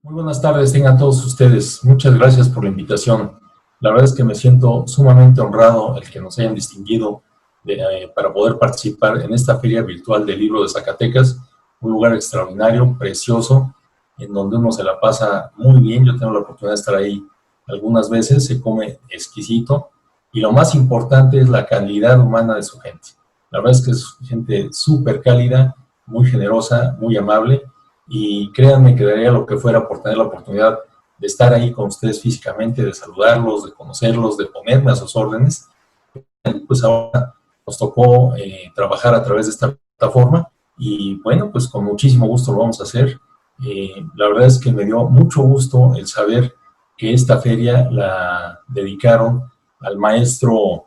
Muy buenas tardes, tengan todos ustedes. Muchas gracias por la invitación. La verdad es que me siento sumamente honrado el que nos hayan distinguido para poder participar en esta Feria Virtual del Libro de Zacatecas, un lugar extraordinario, precioso, en donde uno se la pasa muy bien. Yo tengo la oportunidad de estar ahí algunas veces, se come exquisito, y lo más importante es la calidad humana de su gente. La verdad es que es gente súper cálida, muy generosa, muy amable, y créanme que daría lo que fuera por tener la oportunidad de estar ahí con ustedes físicamente, de saludarlos, de conocerlos, de ponerme a sus órdenes. Pues ahora nos tocó trabajar a través de esta plataforma y bueno, pues con muchísimo gusto lo vamos a hacer. La verdad es que me dio mucho gusto el saber que esta feria la dedicaron al maestro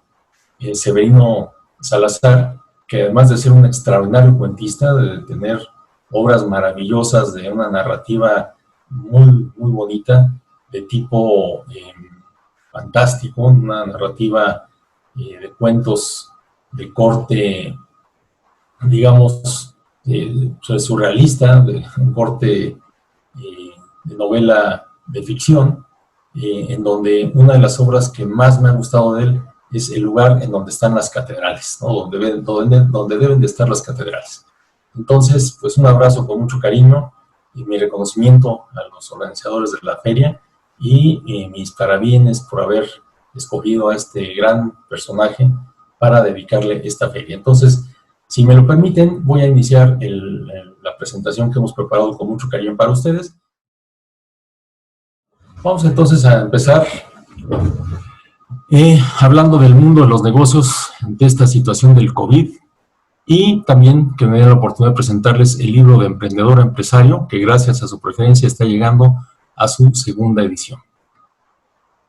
Severino Salazar, que además de ser un extraordinario cuentista, de tener obras maravillosas, de una narrativa muy bonita, de tipo fantástico, una narrativa de cuentos de corte, digamos, surrealista, de un corte de novela de ficción, en donde una de las obras que más me ha gustado de él es el lugar en donde están las catedrales, ¿no? donde deben de estar las catedrales. Entonces, pues un abrazo con mucho cariño y mi reconocimiento a los organizadores de la feria y mis parabienes por haber escogido a este gran personaje para dedicarle esta feria. Entonces, si me lo permiten, voy a iniciar la presentación que hemos preparado con mucho cariño para ustedes. Vamos entonces a empezar hablando del mundo de los negocios ante esta situación del COVID y también que me den la oportunidad de presentarles el libro de Emprendedor a Empresario, que gracias a su preferencia está llegando a su segunda edición.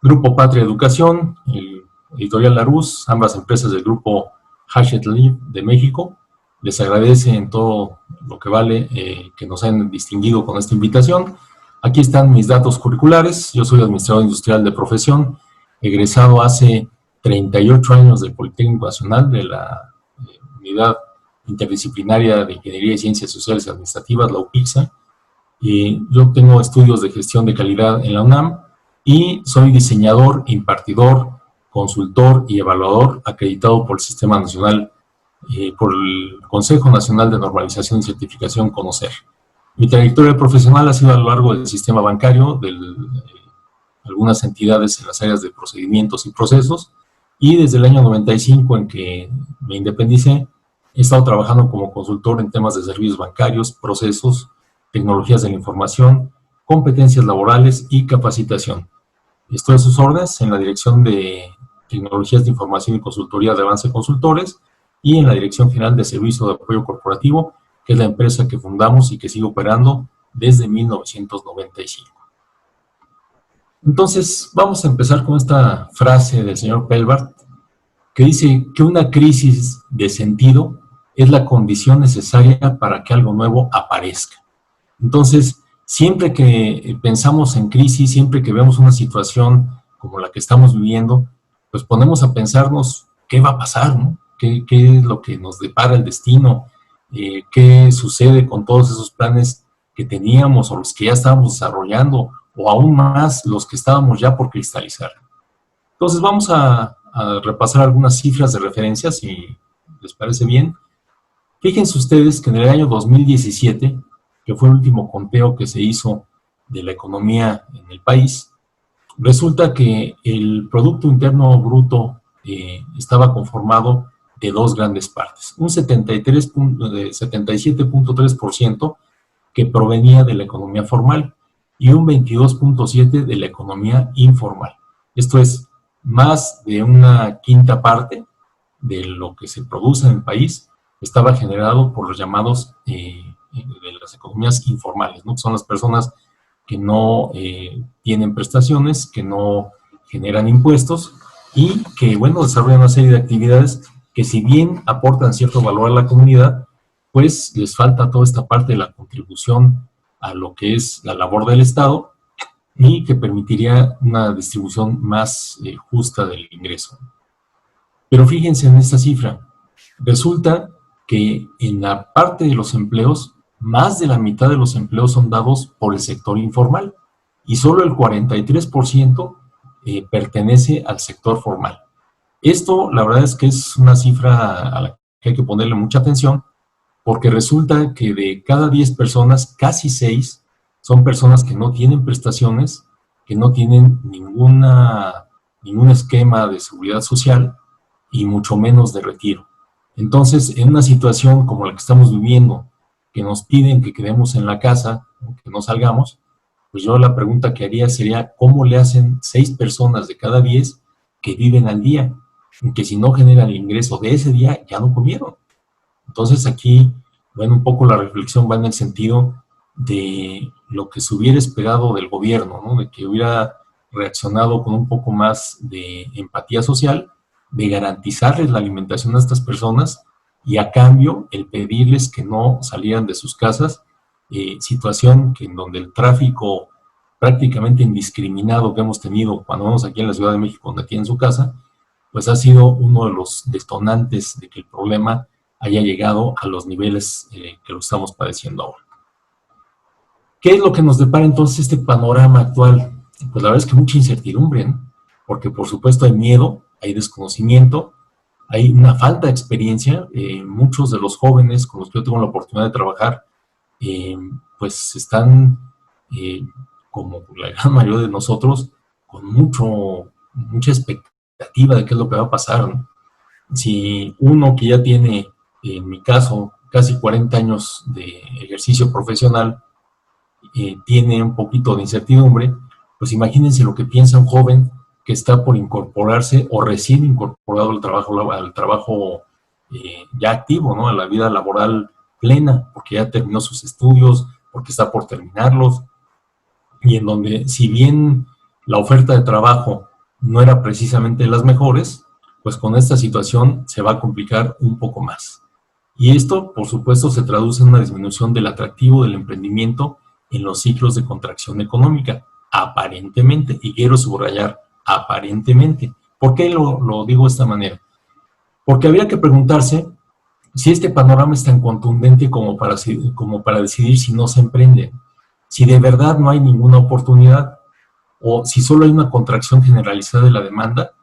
Grupo Patria Educación, el Editorial Larousse, ambas empresas del grupo Hachette Livre de México, les agradece en todo lo que vale que nos hayan distinguido con esta invitación. Aquí están mis datos curriculares. Yo soy administrador industrial de profesión, egresado hace 38 años del Politécnico Nacional, de la Unidad Interdisciplinaria de Ingeniería y Ciencias Sociales y Administrativas, la UPICSA. Yo tengo estudios de gestión de calidad en la UNAM y soy diseñador, impartidor, consultor y evaluador acreditado por el Sistema Nacional, por el Consejo Nacional de Normalización y Certificación, CONOCER. Mi trayectoria profesional ha sido a lo largo del sistema bancario, de algunas entidades en las áreas de procedimientos y procesos, y desde el año 95 en que me independicé, he estado trabajando como consultor en temas de servicios bancarios, procesos, tecnologías de la información, competencias laborales y capacitación. Estoy a sus órdenes en la Dirección de Tecnologías de Información y Consultoría de Avance Consultores y en la Dirección General de Servicio de Apoyo Corporativo, que es la empresa que fundamos y que sigue operando desde 1995. Entonces, vamos a empezar con esta frase del señor Pelbart, que dice que una crisis de sentido es la condición necesaria para que algo nuevo aparezca. Entonces, siempre que pensamos en crisis, siempre que vemos una situación como la que estamos viviendo, pues ponemos a pensarnos qué va a pasar, ¿no? ¿Qué es lo que nos depara el destino? ¿Qué sucede con todos esos planes que teníamos o los que ya estábamos desarrollando o aún más los que estábamos ya por cristalizar? Entonces vamos a repasar algunas cifras de referencia, si les parece bien. Fíjense ustedes que en el año 2017, que fue el último conteo que se hizo de la economía en el país, resulta que el Producto Interno Bruto estaba conformado de dos grandes partes. Un 77.3% que provenía de la economía formal y un 22.7% de la economía informal. Esto es más de una quinta parte de lo que se produce en el país estaba generado por los llamados de las economías informales, ¿no? Que son las personas que no tienen prestaciones, que no generan impuestos y que, bueno, desarrollan una serie de actividades que, si bien aportan cierto valor a la comunidad, pues les falta toda esta parte de la contribución a lo que es la labor del Estado y que permitiría una distribución más justa del ingreso. Pero fíjense en esta cifra. Resulta que en la parte de los empleos, más de la mitad de los empleos son dados por el sector informal y solo el 43% pertenece al sector formal. Esto, la verdad es que es una cifra a la que hay que ponerle mucha atención, porque resulta que de cada 10 personas, casi 6 son personas que no tienen prestaciones, que no tienen ningún esquema de seguridad social y mucho menos de retiro. Entonces, en una situación como la que estamos viviendo, que nos piden que quedemos en la casa, que no salgamos, pues yo la pregunta que haría sería, ¿cómo le hacen 6 personas de cada 10 que viven al día? Que si no generan el ingreso de ese día, ya no comieron. Entonces aquí, bueno, un poco la reflexión va en el sentido de lo que se hubiera esperado del gobierno, ¿no? De que hubiera reaccionado con un poco más de empatía social, de garantizarles la alimentación a estas personas y a cambio el pedirles que no salieran de sus casas, situación que en donde el tráfico prácticamente indiscriminado que hemos tenido cuando vamos aquí en la Ciudad de México, donde tienen su casa, pues ha sido uno de los detonantes de que el problema haya llegado a los niveles que lo estamos padeciendo ahora. ¿Qué es lo que nos depara entonces este panorama actual? Pues la verdad es que mucha incertidumbre, ¿no? Porque por supuesto hay miedo, hay desconocimiento, hay una falta de experiencia. Muchos de los jóvenes con los que yo tengo la oportunidad de trabajar, pues están, como la gran mayoría de nosotros, con mucha expectativa de qué es lo que va a pasar, ¿no? Si uno que ya tiene, en mi caso, casi 40 años de ejercicio profesional, tiene un poquito de incertidumbre, pues imagínense lo que piensa un joven que está por incorporarse o recién incorporado al trabajo ya activo, ¿no? A la vida laboral plena, porque ya terminó sus estudios, porque está por terminarlos, y en donde, si bien la oferta de trabajo no era precisamente las mejores, pues con esta situación se va a complicar un poco más. Y esto, por supuesto, se traduce en una disminución del atractivo del emprendimiento en los ciclos de contracción económica, aparentemente, y quiero subrayar, aparentemente. ¿Por qué lo digo de esta manera? Porque habría que preguntarse si este panorama es tan contundente como para decidir si no se emprende, si de verdad no hay ninguna oportunidad, o si solo hay una contracción generalizada de la demanda,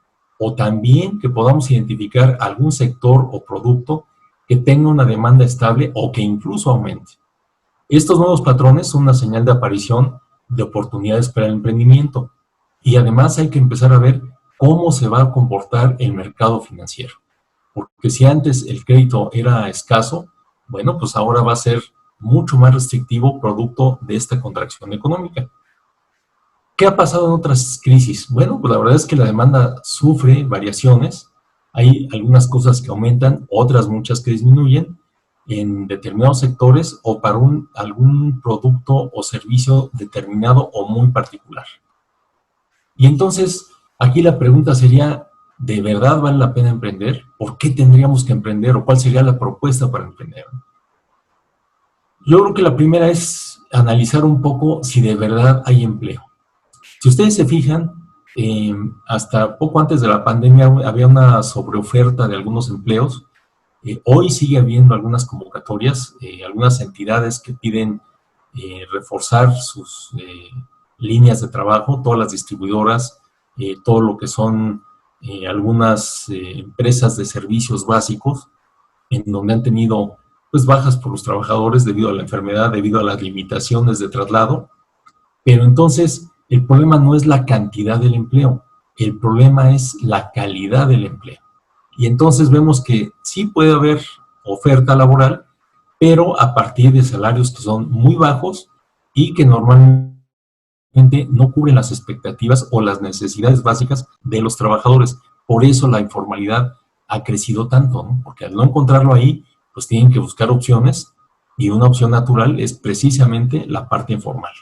o también que podamos identificar algún sector o producto que tenga una demanda estable o que incluso aumente. Estos nuevos patrones son una señal de aparición de oportunidades para el emprendimiento, y además hay que empezar a ver cómo se va a comportar el mercado financiero. Porque si antes el crédito era escaso, bueno, pues ahora va a ser mucho más restrictivo producto de esta contracción económica. ¿Qué ha pasado en otras crisis? Bueno, pues la verdad es que la demanda sufre variaciones. Hay algunas cosas que aumentan, otras muchas que disminuyen en determinados sectores o para algún producto o servicio determinado o muy particular. Y entonces, aquí la pregunta sería, ¿de verdad vale la pena emprender? ¿Por qué tendríamos que emprender? ¿O cuál sería la propuesta para emprender? Yo creo que la primera es analizar un poco si de verdad hay empleo. Si ustedes se fijan, hasta poco antes de la pandemia había una sobreoferta de algunos empleos. Hoy sigue habiendo algunas convocatorias, algunas entidades que piden reforzar sus líneas de trabajo, todas las distribuidoras, todo lo que son algunas empresas de servicios básicos, en donde han tenido pues bajas por los trabajadores debido a la enfermedad, debido a las limitaciones de traslado. Pero entonces el problema no es la cantidad del empleo, el problema es la calidad del empleo. Y entonces vemos que sí puede haber oferta laboral, pero a partir de salarios que son muy bajos y que normalmente no cubren las expectativas o las necesidades básicas de los trabajadores. Por eso la informalidad ha crecido tanto, ¿no? Porque al no encontrarlo ahí, pues tienen que buscar opciones, y una opción natural es precisamente la parte informal.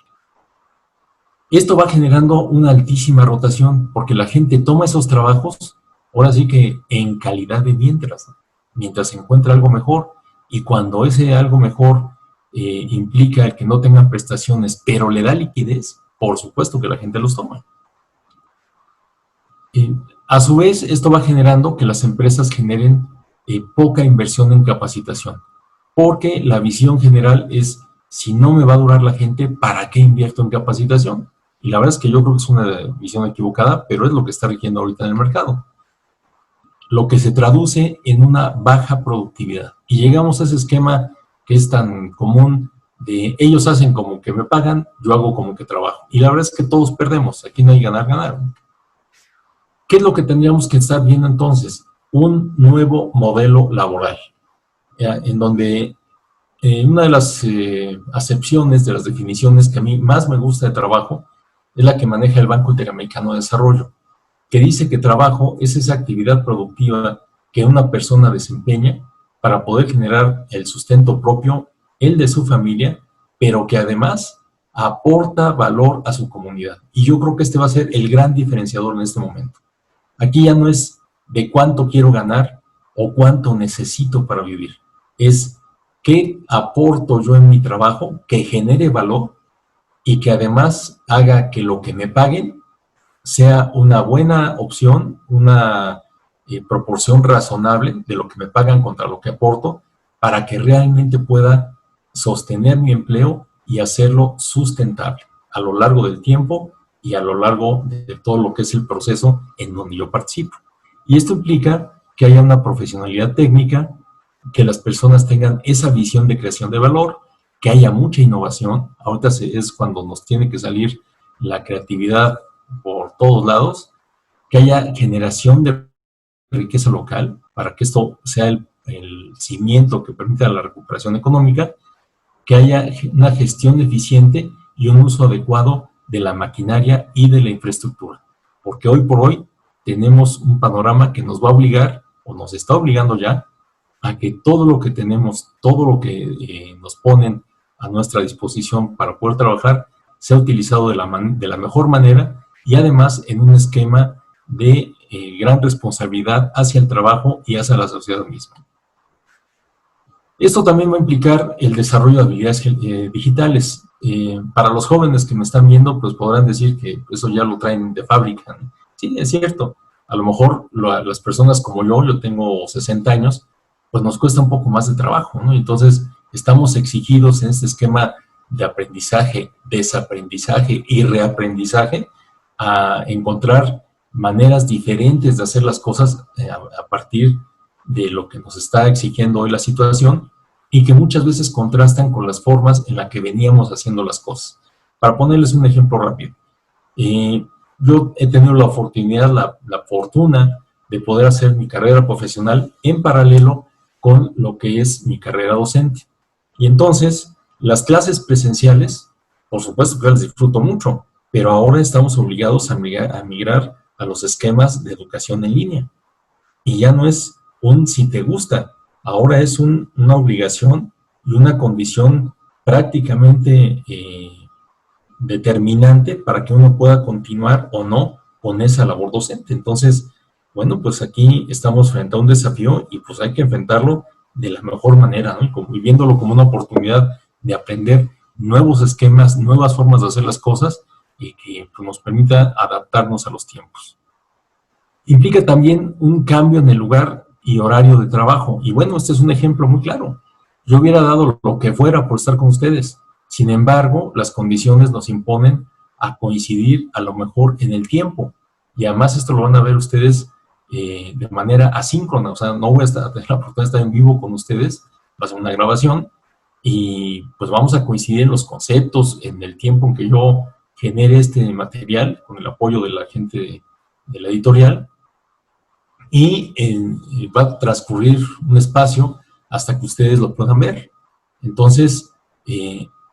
Esto va generando una altísima rotación, porque la gente toma esos trabajos, ahora sí que en calidad de mientras se encuentra algo mejor, y cuando ese algo mejor implica el que no tengan prestaciones, pero le da liquidez, por supuesto que la gente los toma. A su vez, esto va generando que las empresas generen poca inversión en capacitación, porque la visión general es si no me va a durar la gente, ¿para qué invierto en capacitación? Y la verdad es que yo creo que es una visión equivocada, pero es lo que está rigiendo ahorita en el mercado. Lo que se traduce en una baja productividad. Y llegamos a ese esquema que es tan común de ellos hacen como que me pagan, yo hago como que trabajo. Y la verdad es que todos perdemos, aquí no hay ganar, ganar. ¿Qué es lo que tendríamos que estar viendo entonces? Un nuevo modelo laboral, ¿ya? En donde una de las acepciones, de las definiciones que a mí más me gusta de trabajo, es la que maneja el Banco Interamericano de Desarrollo, que dice que trabajo es esa actividad productiva que una persona desempeña para poder generar el sustento propio, el de su familia, pero que además aporta valor a su comunidad. Y yo creo que este va a ser el gran diferenciador en este momento. Aquí ya no es de cuánto quiero ganar o cuánto necesito para vivir. Es qué aporto yo en mi trabajo que genere valor y que además haga que lo que me paguen sea una buena opción, una proporción razonable de lo que me pagan contra lo que aporto, para que realmente pueda sostener mi empleo y hacerlo sustentable a lo largo del tiempo y a lo largo de todo lo que es el proceso en donde yo participo. Y esto implica que haya una profesionalidad técnica, que las personas tengan esa visión de creación de valor, que haya mucha innovación. Ahorita es cuando nos tiene que salir la creatividad por todos lados, que haya generación de riqueza local para que esto sea el cimiento que permita la recuperación económica, que haya una gestión eficiente y un uso adecuado de la maquinaria y de la infraestructura. Porque hoy por hoy tenemos un panorama que nos va a obligar, o nos está obligando ya, a que todo lo que tenemos, todo lo que nos ponen a nuestra disposición para poder trabajar, sea utilizado de la mejor manera y además en un esquema de gran responsabilidad hacia el trabajo y hacia la sociedad misma. Esto también va a implicar el desarrollo de habilidades digitales. Para los jóvenes que me están viendo, pues podrán decir que eso ya lo traen de fábrica, ¿no? Sí, es cierto. A lo mejor las personas como yo tengo 60 años, pues nos cuesta un poco más de trabajo, ¿no? Entonces, estamos exigidos en este esquema de aprendizaje, desaprendizaje y reaprendizaje a encontrar maneras diferentes de hacer las cosas a partir de lo que nos está exigiendo hoy la situación y que muchas veces contrastan con las formas en las que veníamos haciendo las cosas. Para ponerles un ejemplo rápido, yo he tenido la oportunidad, la fortuna de poder hacer mi carrera profesional en paralelo con lo que es mi carrera docente. Y entonces, las clases presenciales, por supuesto que las disfruto mucho, pero ahora estamos obligados a migrar a los esquemas de educación en línea. Y ya no es un si te gusta, ahora es una obligación y una condición prácticamente determinante para que uno pueda continuar o no con esa labor docente. Entonces, bueno, pues aquí estamos frente a un desafío y pues hay que enfrentarlo de la mejor manera, ¿no? Y viéndolo como una oportunidad de aprender nuevos esquemas, nuevas formas de hacer las cosas y que pues, nos permita adaptarnos a los tiempos. Implica también un cambio en el lugar y horario de trabajo. Y bueno, este es un ejemplo muy claro. Yo hubiera dado lo que fuera por estar con ustedes. Sin embargo, las condiciones nos imponen a coincidir a lo mejor en el tiempo. Y además esto lo van a ver ustedes de manera asíncrona. O sea, no voy a tener la oportunidad de estar en vivo con ustedes, va a ser una grabación, y pues vamos a coincidir en los conceptos, en el tiempo en que yo genere este material, con el apoyo de la gente de la editorial, y va a transcurrir un espacio hasta que ustedes lo puedan ver. Entonces,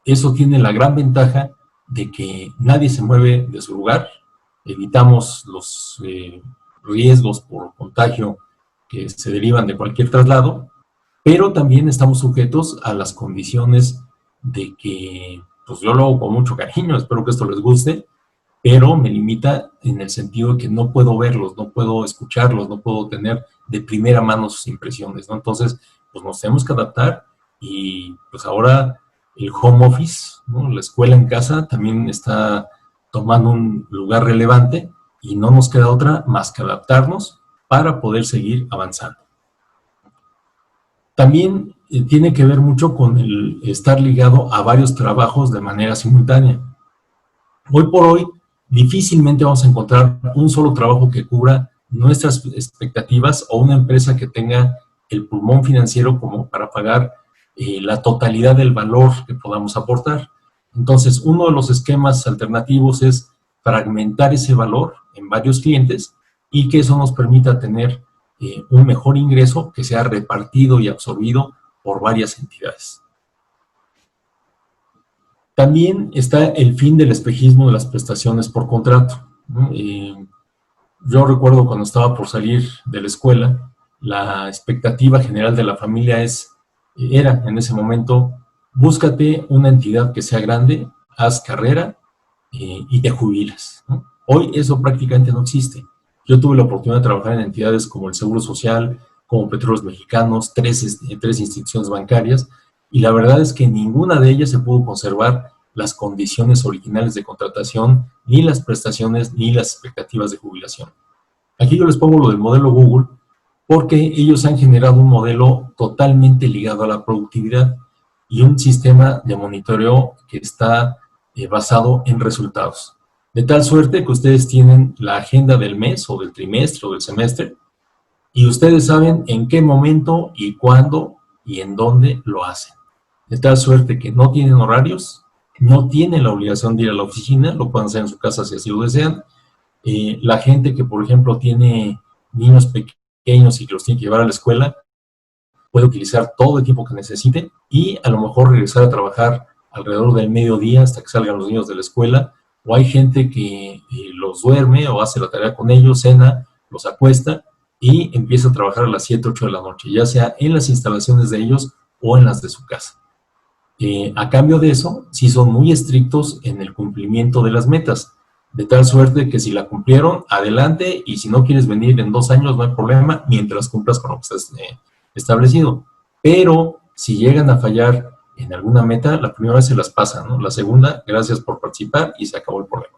eso tiene la gran ventaja de que nadie se mueve de su lugar, evitamos los riesgos por contagio que se derivan de cualquier traslado, pero también estamos sujetos a las condiciones de que, pues yo lo hago con mucho cariño, espero que esto les guste, pero me limita en el sentido de que no puedo verlos, no puedo escucharlos, no puedo tener de primera mano sus impresiones, ¿no? Entonces, pues nos tenemos que adaptar y pues ahora el home office, ¿no? La escuela en casa también está tomando un lugar relevante y no nos queda otra más que adaptarnos para poder seguir avanzando. También tiene que ver mucho con el estar ligado a varios trabajos de manera simultánea. Hoy por hoy, difícilmente vamos a encontrar un solo trabajo que cubra nuestras expectativas o una empresa que tenga el pulmón financiero como para pagar la totalidad del valor que podamos aportar. Entonces, uno de los esquemas alternativos es fragmentar ese valor en varios clientes y que eso nos permita tener un mejor ingreso que sea repartido y absorbido por varias entidades. También está el fin del espejismo de las prestaciones por contrato, ¿no? Yo recuerdo cuando estaba por salir de la escuela, la expectativa general de la familia era en ese momento, búscate una entidad que sea grande, haz carrera y te jubilas, ¿no? Hoy eso prácticamente no existe. Yo tuve la oportunidad de trabajar en entidades como el Seguro Social, como Petróleos Mexicanos, tres instituciones bancarias, y la verdad es que ninguna de ellas se pudo conservar las condiciones originales de contratación, ni las prestaciones, ni las expectativas de jubilación. Aquí yo les pongo lo del modelo Google, porque ellos han generado un modelo totalmente ligado a la productividad y un sistema de monitoreo que está basado en resultados. De tal suerte que ustedes tienen la agenda del mes o del trimestre o del semestre y ustedes saben en qué momento y cuándo y en dónde lo hacen. De tal suerte que no tienen horarios, no tienen la obligación de ir a la oficina, lo pueden hacer en su casa si así lo desean. La gente que, por ejemplo, tiene niños pequeños y que los tiene que llevar a la escuela, puede utilizar todo el tiempo que necesite y a lo mejor regresar a trabajar alrededor del mediodía hasta que salgan los niños de la escuela, o hay gente que los duerme o hace la tarea con ellos, cena, los acuesta y empieza a trabajar a las 7, 8 de la noche, ya sea en las instalaciones de ellos o en las de su casa. A cambio de eso, sí son muy estrictos en el cumplimiento de las metas, de tal suerte que si la cumplieron, adelante, y si no quieres venir en 2 años, no hay problema, mientras cumplas con lo que estás establecido. Pero si llegan a fallar en alguna meta, la primera vez se las pasan, ¿no? La segunda, gracias por participar y se acabó el problema.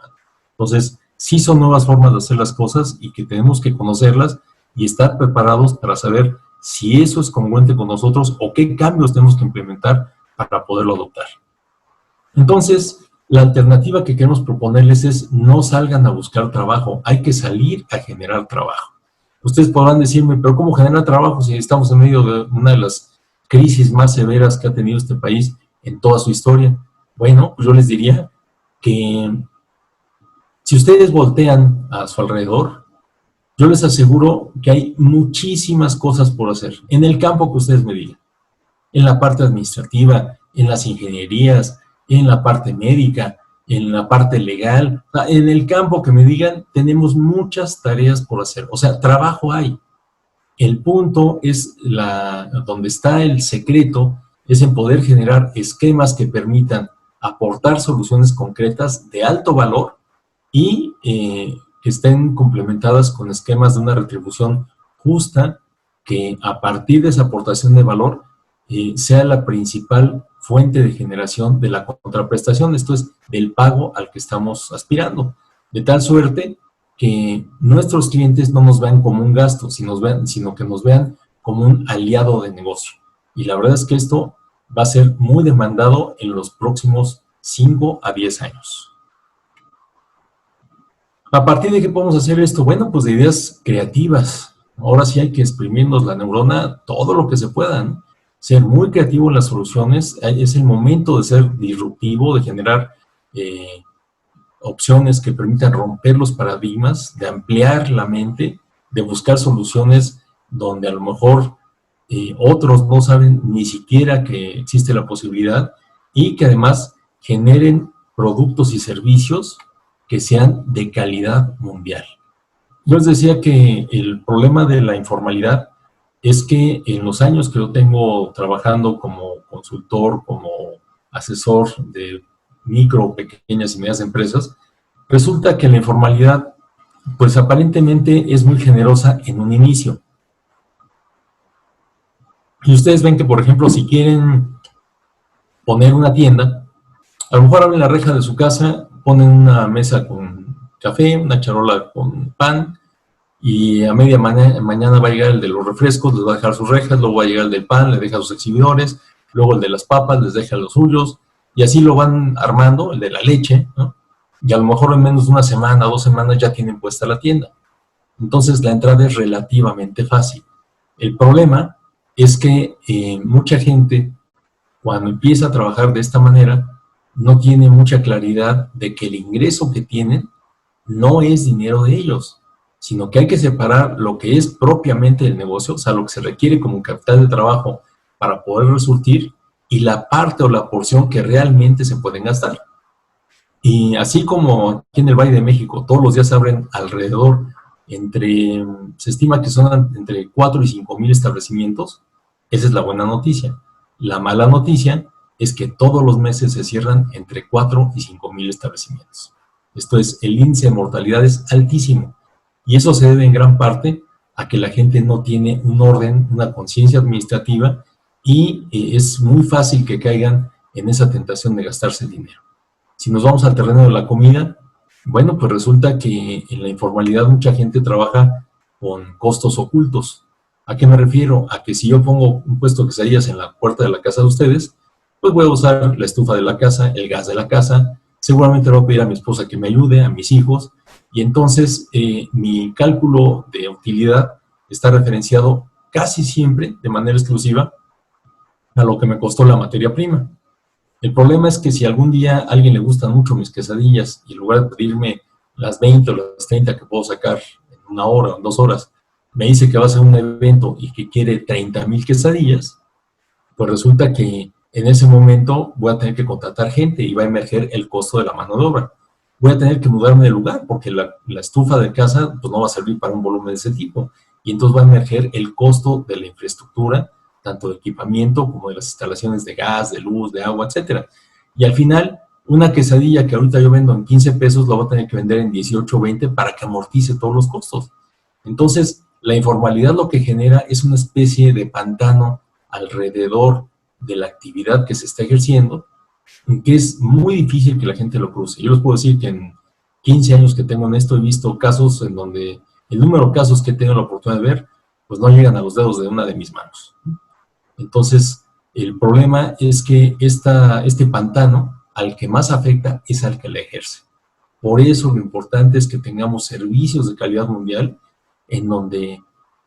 Entonces, sí son nuevas formas de hacer las cosas y que tenemos que conocerlas y estar preparados para saber si eso es congruente con nosotros o qué cambios tenemos que implementar para poderlo adoptar. Entonces, la alternativa que queremos proponerles es no salgan a buscar trabajo, hay que salir a generar trabajo. Ustedes podrán decirme, pero ¿cómo generar trabajo si estamos en medio de una de las crisis más severas que ha tenido este país en toda su historia? Bueno, pues yo les diría que si ustedes voltean a su alrededor, yo les aseguro que hay muchísimas cosas por hacer en el campo que ustedes me digan, en la parte administrativa, en las ingenierías, en la parte médica, en la parte legal, en el campo que me digan, tenemos muchas tareas por hacer. O sea, trabajo hay. El punto es donde está el secreto, es en poder generar esquemas que permitan aportar soluciones concretas de alto valor y que estén complementadas con esquemas de una retribución justa que a partir de esa aportación de valor sea la principal fuente de generación de la contraprestación, esto es, del pago al que estamos aspirando, de tal suerte que nuestros clientes no nos vean como un gasto, sino que nos vean como un aliado de negocio. Y la verdad es que esto va a ser muy demandado en los próximos 5 a 10 años. ¿A partir de qué podemos hacer esto? Bueno, pues de ideas creativas. Ahora sí hay que exprimirnos la neurona todo lo que se pueda, ¿no? Ser muy creativo en las soluciones, es el momento de ser disruptivo, de generar opciones que permitan romper los paradigmas, de ampliar la mente, de buscar soluciones donde a lo mejor otros no saben ni siquiera que existe la posibilidad y que además generen productos y servicios que sean de calidad mundial. Yo les decía que el problema de la informalidad es que en los años que yo tengo trabajando como consultor, como asesor de micro, pequeñas y medianas empresas, resulta que la informalidad, pues aparentemente es muy generosa en un inicio. Y ustedes ven que, por ejemplo, si quieren poner una tienda, a lo mejor abren la reja de su casa, ponen una mesa con café, una charola con pan, y a media mañana va a llegar el de los refrescos, les va a dejar sus rejas, luego va a llegar el del pan, le deja sus exhibidores, luego el de las papas, les deja los suyos, y así lo van armando, el de la leche, ¿no? Y a lo mejor en menos de una semana, 2 semanas ya tienen puesta la tienda. Entonces la entrada es relativamente fácil. El problema es que mucha gente, cuando empieza a trabajar de esta manera, no tiene mucha claridad de que el ingreso que tienen no es dinero de ellos, sino que hay que separar lo que es propiamente el negocio, o sea, lo que se requiere como capital de trabajo para poder resurtir, y la parte o la porción que realmente se pueden gastar. Y así como aquí en el Valle de México todos los días abren alrededor, se estima que son entre 4 y 5 mil establecimientos, esa es la buena noticia. La mala noticia es que todos los meses se cierran entre 4 y 5 mil establecimientos. Esto es, el índice de mortalidad es altísimo, y eso se debe en gran parte a que la gente no tiene un orden, una conciencia administrativa, y es muy fácil que caigan en esa tentación de gastarse dinero. Si nos vamos al terreno de la comida, bueno, pues resulta que en la informalidad mucha gente trabaja con costos ocultos. ¿A qué me refiero? A que si yo pongo un puesto de quesadillas en la puerta de la casa de ustedes, pues voy a usar la estufa de la casa, el gas de la casa, seguramente le voy a pedir a mi esposa que me ayude, a mis hijos, y entonces mi cálculo de utilidad está referenciado casi siempre, de manera exclusiva, a lo que me costó la materia prima. El problema es que si algún día a alguien le gustan mucho mis quesadillas y en lugar de pedirme las 20 o las 30 que puedo sacar en 1 hora o en 2 horas, me dice que va a hacer un evento y que quiere 30,000 quesadillas, pues resulta que en ese momento voy a tener que contratar gente y va a emerger el costo de la mano de obra. Voy a tener que mudarme de lugar porque la estufa de casa pues no va a servir para un volumen de ese tipo. Y entonces va a emerger el costo de la infraestructura, tanto de equipamiento como de las instalaciones de gas, de luz, de agua, etcétera. Y al final, una quesadilla que ahorita yo vendo en 15 pesos, la voy a tener que vender en 18 o 20 para que amortice todos los costos. Entonces, la informalidad lo que genera es una especie de pantano alrededor de la actividad que se está ejerciendo, que es muy difícil que la gente lo cruce. Yo les puedo decir que en 15 años que tengo en esto he visto casos en donde el número de casos que he tenido la oportunidad de ver, pues no llegan a los dedos de una de mis manos. Entonces, el problema es que este pantano, al que más afecta, es al que le ejerce. Por eso lo importante es que tengamos servicios de calidad mundial en donde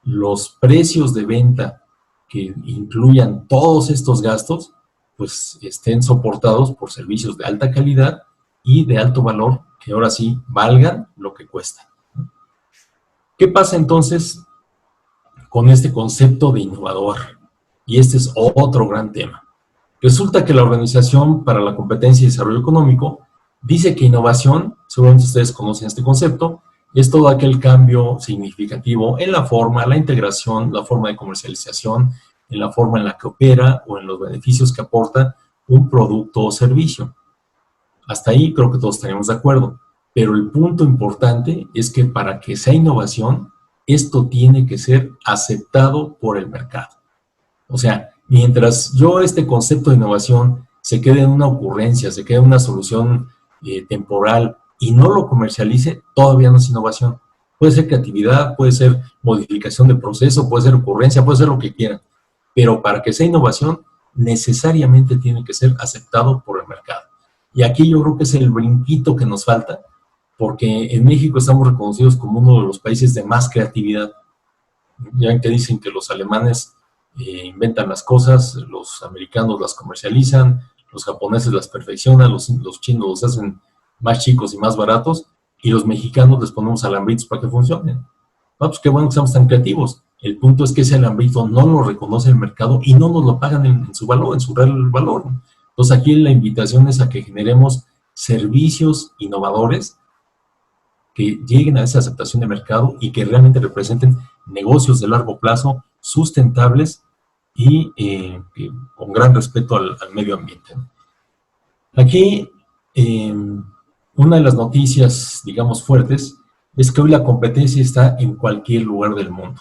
los precios de venta que incluyan todos estos gastos, pues estén soportados por servicios de alta calidad y de alto valor, que ahora sí valgan lo que cuestan. ¿Qué pasa entonces con este concepto de innovador? Y este es otro gran tema. Resulta que la Organización para la Competencia y Desarrollo Económico dice que innovación, seguramente ustedes conocen este concepto, es todo aquel cambio significativo en la forma, la integración, la forma de comercialización, en la forma en la que opera o en los beneficios que aporta un producto o servicio. Hasta ahí creo que todos estaríamos de acuerdo. Pero el punto importante es que para que sea innovación, esto tiene que ser aceptado por el mercado. O sea, mientras este concepto de innovación se quede en una ocurrencia, se quede en una solución temporal y no lo comercialice, todavía no es innovación. Puede ser creatividad, puede ser modificación de proceso, puede ser ocurrencia, puede ser lo que quieran. Pero para que sea innovación, necesariamente tiene que ser aceptado por el mercado. Y aquí yo creo que es el brinquito que nos falta, porque en México estamos reconocidos como uno de los países de más creatividad. Ya ven que dicen que los alemanes inventan las cosas, los americanos las comercializan, los japoneses las perfeccionan, los chinos los hacen más chicos y más baratos, y los mexicanos les ponemos alambritos para que funcionen. No, pues qué bueno que seamos tan creativos. El punto es que ese alambrito no lo reconoce el mercado y no nos lo pagan en su valor, en su real valor. Entonces aquí la invitación es a que generemos servicios innovadores que lleguen a esa aceptación de mercado y que realmente representen negocios de largo plazo, sustentables y con gran respeto al medio ambiente. Aquí, una de las noticias, digamos, fuertes, es que hoy la competencia está en cualquier lugar del mundo,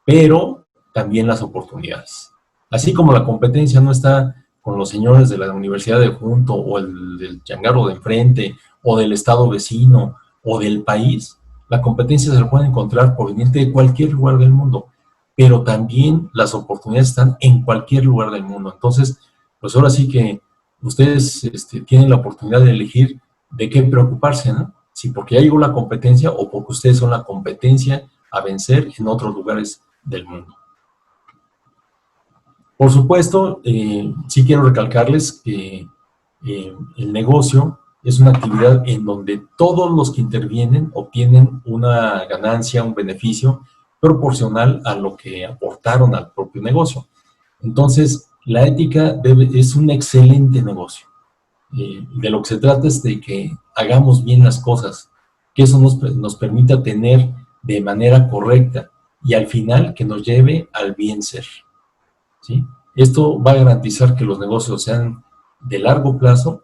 pero también las oportunidades. Así como la competencia no está con los señores de la Universidad de junto, o el del changarro de enfrente, o del estado vecino, o del país, La competencia se la pueden encontrar proveniente de cualquier lugar del mundo, pero también las oportunidades están en cualquier lugar del mundo. Entonces, pues ahora sí que ustedes tienen la oportunidad de elegir de qué preocuparse, ¿no? Si porque ya llegó la competencia o porque ustedes son la competencia a vencer en otros lugares del mundo. Por supuesto, sí quiero recalcarles que el negocio es una actividad en donde todos los que intervienen obtienen una ganancia, un beneficio proporcional a lo que aportaron al propio negocio. Entonces, la ética es un excelente negocio. De lo que se trata es de que hagamos bien las cosas, que eso nos permita tener de manera correcta y al final que nos lleve al bien ser, ¿sí? Esto va a garantizar que los negocios sean de largo plazo.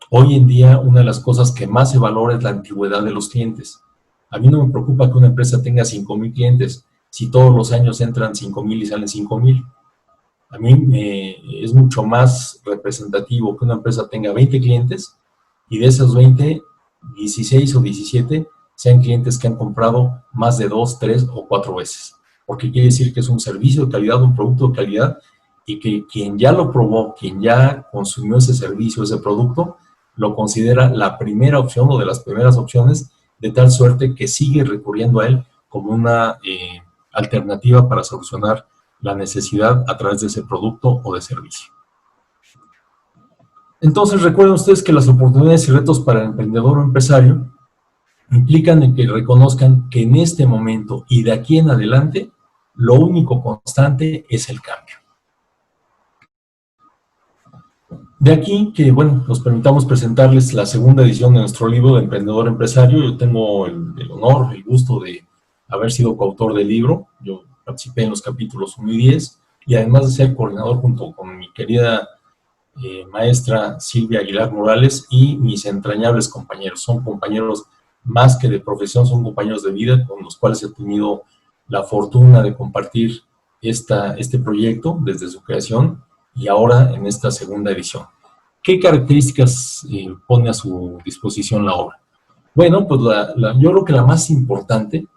Hoy en día, una de las cosas que más se valora es la antigüedad de los clientes. A mí no me preocupa que una empresa tenga 5,000 clientes, si todos los años entran 5,000 y salen 5,000. A mí es mucho más representativo que una empresa tenga 20 clientes y de esos 20, 16 o 17 sean clientes que han comprado más de 2, 3 o 4 veces. Porque quiere decir que es un servicio de calidad, un producto de calidad, y que quien ya lo probó, quien ya consumió ese servicio, ese producto, lo considera la primera opción o de las primeras opciones, de tal suerte que sigue recurriendo a él como una alternativa para solucionar la necesidad a través de ese producto o de servicio. Entonces, recuerden ustedes que las oportunidades y retos para el emprendedor o empresario implican en que reconozcan que en este momento y de aquí en adelante, lo único constante es el cambio. De aquí que, bueno, nos permitamos presentarles la segunda edición de nuestro libro de Emprendedor Empresario. Yo tengo el honor, el gusto de haber sido coautor del libro. Yo participé en los capítulos 1 y 10, y además de ser coordinador junto con mi querida maestra Silvia Aguilar Morales y mis entrañables compañeros. Son compañeros más que de profesión, son compañeros de vida con los cuales he tenido la fortuna de compartir este proyecto desde su creación y ahora en esta segunda edición. ¿Qué características pone a su disposición la obra? Bueno, pues yo creo que la más importante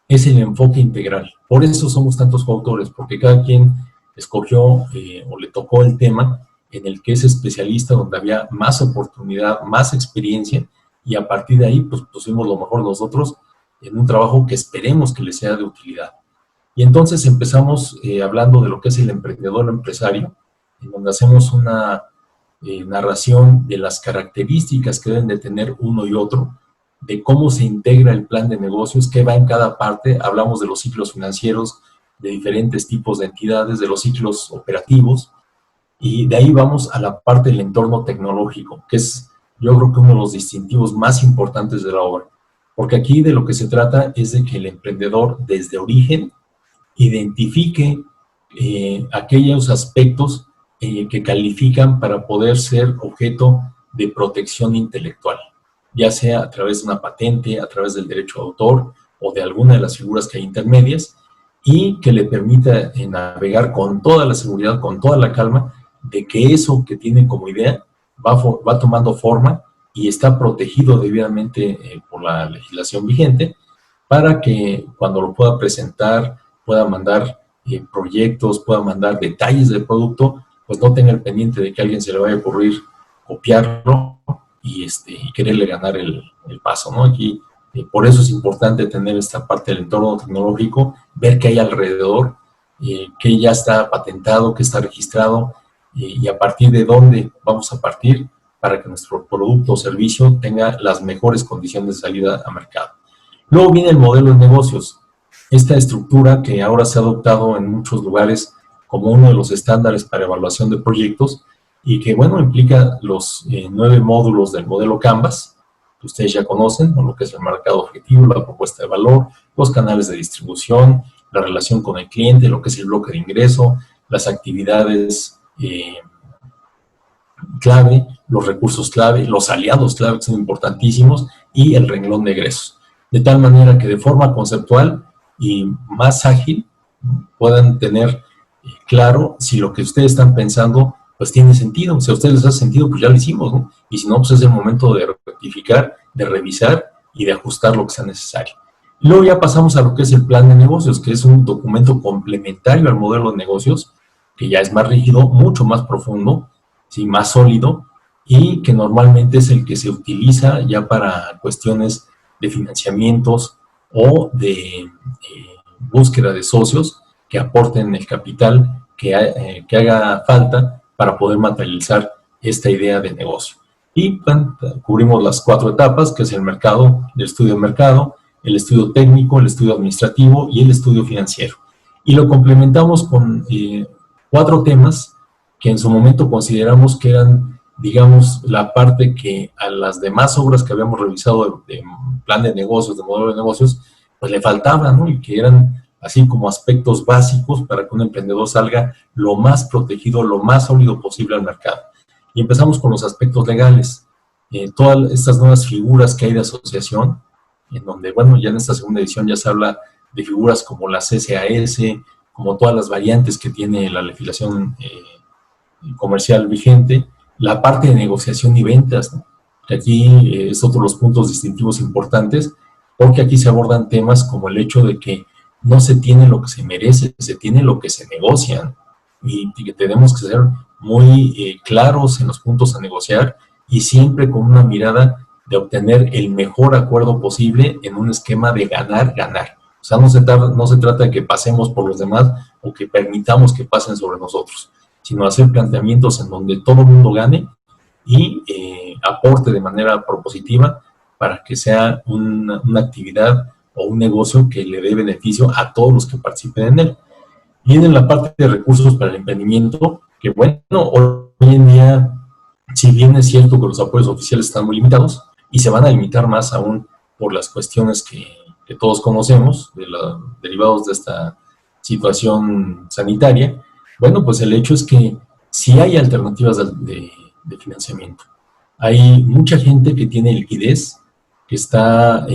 es el enfoque integral. Por eso somos tantos coautores, porque cada quien escogió o le tocó el tema en el que es especialista, donde había más oportunidad, más experiencia, y a partir de ahí pues pusimos lo mejor de nosotros en un trabajo que esperemos que les sea de utilidad. Y entonces empezamos hablando de lo que es el emprendedor empresario, en donde hacemos una narración de las características que deben de tener uno y otro, de cómo se integra el plan de negocios, qué va en cada parte. Hablamos de los ciclos financieros, de diferentes tipos de entidades, de los ciclos operativos, y de ahí vamos a la parte del entorno tecnológico, que es, yo creo que uno de los distintivos más importantes de la obra, porque aquí de lo que se trata es de que el emprendedor desde origen identifique aquellos aspectos que califican para poder ser objeto de protección intelectual, ya sea a través de una patente, a través del derecho de autor o de alguna de las figuras que hay intermedias, y que le permita navegar con toda la seguridad, con toda la calma, de que eso que tiene como idea va tomando forma y está protegido debidamente por la legislación vigente, para que cuando lo pueda presentar, pueda mandar proyectos, pueda mandar detalles del producto, pues no tenga el pendiente de que a alguien se le vaya a ocurrir copiarlo y quererle ganar el paso, ¿no? Aquí, por eso es importante tener esta parte del entorno tecnológico, ver qué hay alrededor, qué ya está patentado, qué está registrado, y a partir de dónde vamos a partir para que nuestro producto o servicio tenga las mejores condiciones de salida a mercado. Luego viene el modelo de negocios, esta estructura que ahora se ha adoptado en muchos lugares como uno de los estándares para evaluación de proyectos, y que, bueno, implica los 9 módulos del modelo Canvas, que ustedes ya conocen, con lo que es el mercado objetivo, la propuesta de valor, los canales de distribución, la relación con el cliente, lo que es el bloque de ingreso, las actividades clave, los recursos clave, los aliados clave, que son importantísimos, y el renglón de egresos. De tal manera que de forma conceptual y más ágil puedan tener claro si lo que ustedes están pensando pues tiene sentido. Si a ustedes les hace sentido, pues ya lo hicimos, ¿no? Y si no, pues es el momento de rectificar, de revisar y de ajustar lo que sea necesario. Luego ya pasamos a lo que es el plan de negocios, que es un documento complementario al modelo de negocios, que ya es más rígido, mucho más profundo, ¿sí? Más sólido, y que normalmente es el que se utiliza ya para cuestiones de financiamientos o de búsqueda de socios que aporten el capital que haga falta para poder materializar esta idea de negocio. Y bueno, cubrimos las 4 etapas, que es el mercado, el estudio de mercado, el estudio técnico, el estudio administrativo y el estudio financiero. Y lo complementamos con 4 temas que en su momento consideramos que eran, digamos, la parte que a las demás obras que habíamos revisado de plan de negocios, de modelo de negocios, pues le faltaban, ¿no? Y que eran así como aspectos básicos para que un emprendedor salga lo más protegido, lo más sólido posible al mercado. Y empezamos con los aspectos legales. Todas estas nuevas figuras que hay de asociación, en donde, bueno, ya en esta segunda edición ya se habla de figuras como las SAS, como todas las variantes que tiene la legislación comercial vigente, la parte de negociación y ventas, ¿no? Que aquí es otro de los puntos distintivos importantes, porque aquí se abordan temas como el hecho de que no se tiene lo que se merece, se tiene lo que se negocia, y que tenemos que ser muy claros en los puntos a negociar y siempre con una mirada de obtener el mejor acuerdo posible en un esquema de ganar, ganar. O sea, no se trata de que pasemos por los demás o que permitamos que pasen sobre nosotros, sino hacer planteamientos en donde todo el mundo gane y aporte de manera propositiva para que sea una actividad o un negocio que le dé beneficio a todos los que participen en él. Viene la parte de recursos para el emprendimiento, que bueno, hoy en día, si bien es cierto que los apoyos oficiales están muy limitados, y se van a limitar más aún por las cuestiones que todos conocemos, derivados de esta situación sanitaria, bueno, pues el hecho es que sí hay alternativas de financiamiento. Hay mucha gente que tiene liquidez, que está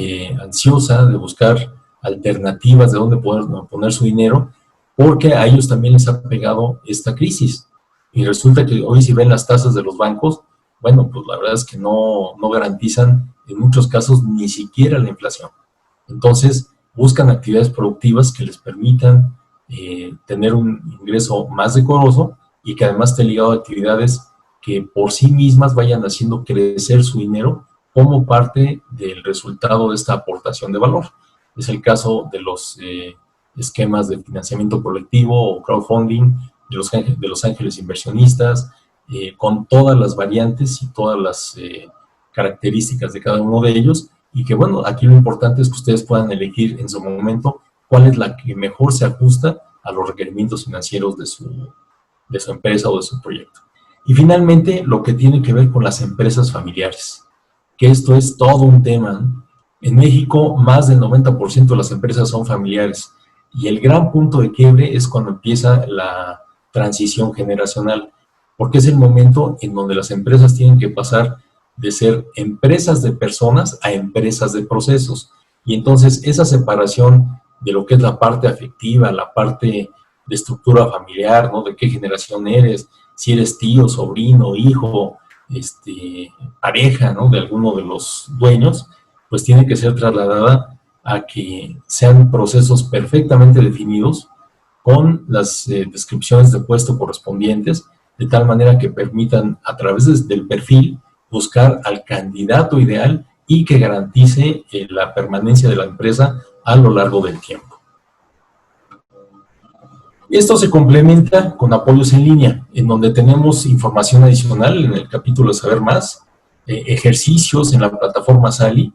ansiosa de buscar alternativas de dónde poder poner su dinero, porque a ellos también les ha pegado esta crisis. Y resulta que hoy si ven las tasas de los bancos, bueno, pues la verdad es que no garantizan en muchos casos ni siquiera la inflación. Entonces, buscan actividades productivas que les permitan tener un ingreso más decoroso y que además esté ligado a actividades que por sí mismas vayan haciendo crecer su dinero como parte del resultado de esta aportación de valor. Es el caso de los esquemas de financiamiento colectivo o crowdfunding, de los ángeles inversionistas, con todas las variantes y todas las características de cada uno de ellos, y que bueno, aquí lo importante es que ustedes puedan elegir en su momento cuál es la que mejor se ajusta a los requerimientos financieros de su empresa o de su proyecto. Y finalmente, lo que tiene que ver con las empresas familiares, que esto es todo un tema. En México, más del 90% de las empresas son familiares, y el gran punto de quiebre es cuando empieza la transición generacional, porque es el momento en donde las empresas tienen que pasar de ser empresas de personas a empresas de procesos. Y entonces esa separación de lo que es la parte afectiva, la parte de estructura familiar, ¿no? De qué generación eres, si eres tío, sobrino, hijo, pareja, ¿no? De alguno de los dueños, pues tiene que ser trasladada a que sean procesos perfectamente definidos con las descripciones de puesto correspondientes, de tal manera que permitan, a través del perfil, buscar al candidato ideal y que garantice la permanencia de la empresa a lo largo del tiempo. Esto se complementa con apoyos en línea, en donde tenemos información adicional en el capítulo de Saber Más, ejercicios en la plataforma Sali,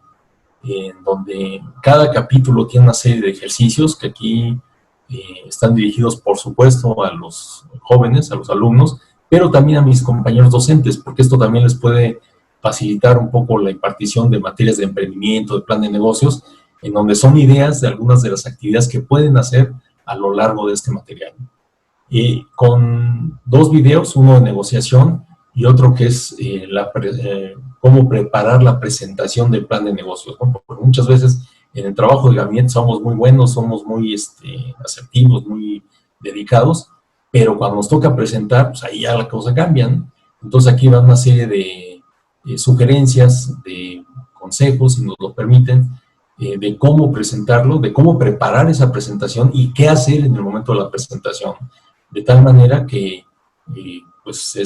en donde cada capítulo tiene una serie de ejercicios que aquí están dirigidos, por supuesto, a los jóvenes, a los alumnos, pero también a mis compañeros docentes, porque esto también les puede facilitar un poco la impartición de materias de emprendimiento, de plan de negocios, en donde son ideas de algunas de las actividades que pueden hacer a lo largo de este material. Con 2 videos, uno de negociación y otro que es cómo preparar la presentación del plan de negocios, ¿no? Porque muchas veces en el trabajo de gabinete somos muy buenos, somos muy asertivos, muy dedicados, pero cuando nos toca presentar, pues ahí ya la cosa cambia, ¿no? Entonces aquí va una serie de sugerencias, de consejos, si nos lo permiten, de cómo presentarlo, de cómo preparar esa presentación y qué hacer en el momento de la presentación, de tal manera que pues,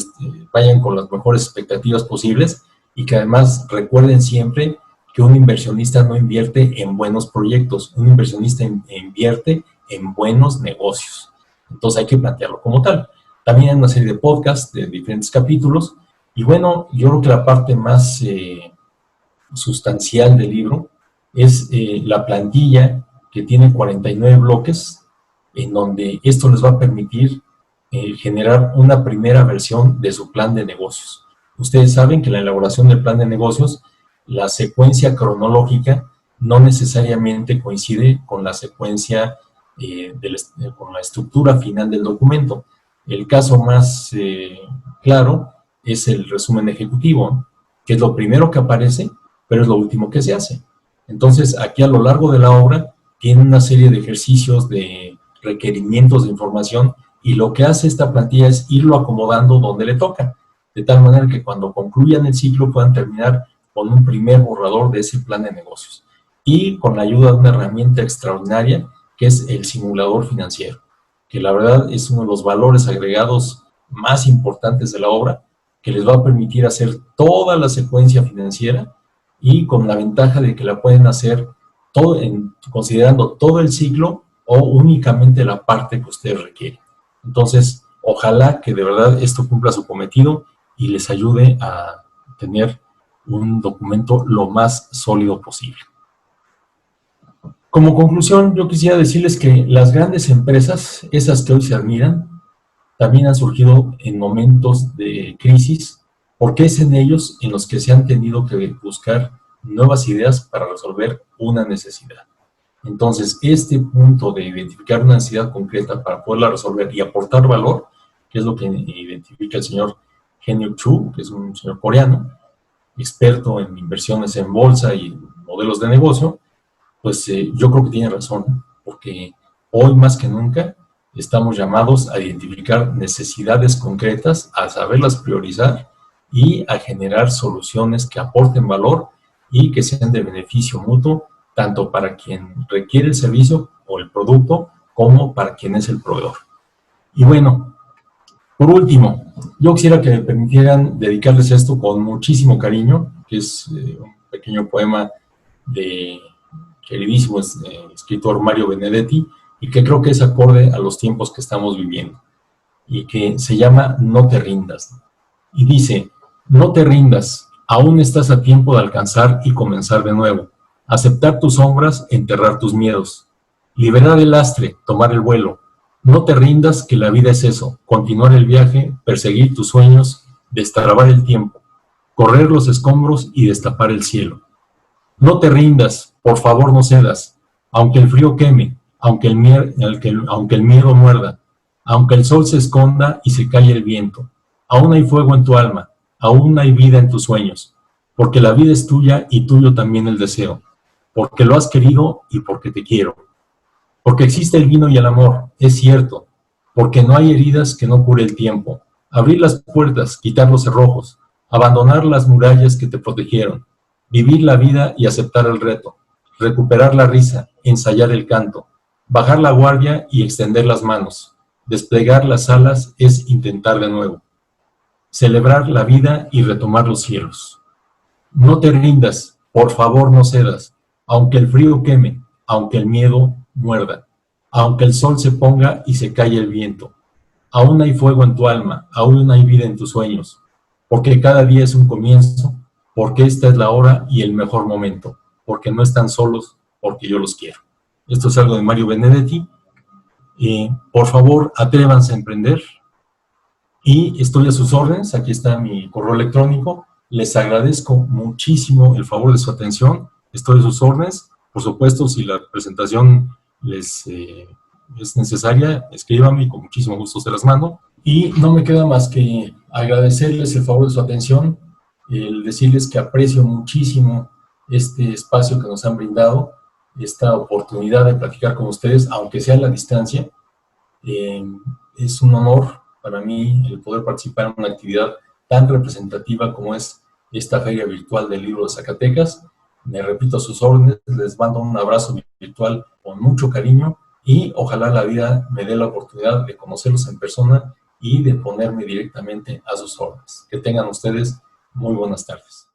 vayan con las mejores expectativas posibles y que además recuerden siempre que un inversionista no invierte en buenos proyectos, un inversionista invierte en buenos negocios. Entonces hay que plantearlo como tal. También hay una serie de podcasts de diferentes capítulos y bueno, yo creo que la parte más sustancial del libro es la plantilla que tiene 49 bloques, en donde esto les va a permitir generar una primera versión de su plan de negocios. Ustedes saben que en la elaboración del plan de negocios, la secuencia cronológica no necesariamente coincide con la secuencia, con la estructura final del documento. El caso más claro es el resumen ejecutivo, que es lo primero que aparece, pero es lo último que se hace. Entonces, aquí a lo largo de la obra, tiene una serie de ejercicios, de requerimientos de información, y lo que hace esta plantilla es irlo acomodando donde le toca, de tal manera que cuando concluyan el ciclo puedan terminar con un primer borrador de ese plan de negocios. Y con la ayuda de una herramienta extraordinaria, que es el simulador financiero, que la verdad es uno de los valores agregados más importantes de la obra, que les va a permitir hacer toda la secuencia financiera y con la ventaja de que la pueden hacer considerando todo el ciclo o únicamente la parte que ustedes requieren. Entonces, ojalá que de verdad esto cumpla su cometido y les ayude a tener un documento lo más sólido posible. Como conclusión, yo quisiera decirles que las grandes empresas, esas que hoy se admiran, también han surgido en momentos de crisis, porque es en ellos en los que se han tenido que buscar nuevas ideas para resolver una necesidad. Entonces, este punto de identificar una necesidad concreta para poderla resolver y aportar valor, que es lo que identifica el señor Henry Chu, que es un señor coreano, experto en inversiones en bolsa y modelos de negocio, pues yo creo que tiene razón, porque hoy más que nunca estamos llamados a identificar necesidades concretas, a saberlas priorizar y a generar soluciones que aporten valor y que sean de beneficio mutuo, tanto para quien requiere el servicio o el producto, como para quien es el proveedor. Y bueno, por último, yo quisiera que me permitieran dedicarles esto con muchísimo cariño, que es un pequeño poema de queridísimo escritor Mario Benedetti, y que creo que es acorde a los tiempos que estamos viviendo, y que se llama No te rindas. Y dice: no te rindas, aún estás a tiempo de alcanzar y comenzar de nuevo, aceptar tus sombras, enterrar tus miedos, liberar el lastre, tomar el vuelo. No te rindas, que la vida es eso, continuar el viaje, perseguir tus sueños, destrabar el tiempo, correr los escombros y destapar el cielo. No te rindas, por favor no cedas, aunque el frío queme, aunque el miedo muerda, aunque el sol se esconda y se calle el viento. Aún hay fuego en tu alma, aún hay vida en tus sueños, porque la vida es tuya y tuyo también el deseo, porque lo has querido y porque te quiero. Porque existe el vino y el amor, es cierto, porque no hay heridas que no cure el tiempo. Abrir las puertas, quitar los cerrojos, abandonar las murallas que te protegieron, vivir la vida y aceptar el reto, recuperar la risa, ensayar el canto, bajar la guardia y extender las manos, desplegar las alas es intentar de nuevo, celebrar la vida y retomar los cielos. No te rindas, por favor no cedas, aunque el frío queme, aunque el miedo muerda, aunque el sol se ponga y se calle el viento. Aún hay fuego en tu alma, aún hay vida en tus sueños, porque cada día es un comienzo, porque esta es la hora y el mejor momento, porque no están solos, porque yo los quiero. Esto es algo de Mario Benedetti. Por favor, atrévanse a emprender. Y estoy a sus órdenes, aquí está mi correo electrónico. Les agradezco muchísimo el favor de su atención. Estoy a sus órdenes. Por supuesto, si la presentación les es necesaria, escríbanme y con muchísimo gusto se las mando. Y no me queda más que agradecerles el favor de su atención, el decirles que aprecio muchísimo este espacio que nos han brindado, esta oportunidad de platicar con ustedes, aunque sea a la distancia. Es un honor para mí el poder participar en una actividad tan representativa como es esta Feria Virtual del Libro de Zacatecas. Me repito a sus órdenes, les mando un abrazo virtual con mucho cariño y ojalá la vida me dé la oportunidad de conocerlos en persona y de ponerme directamente a sus órdenes. Que tengan ustedes muy buenas tardes.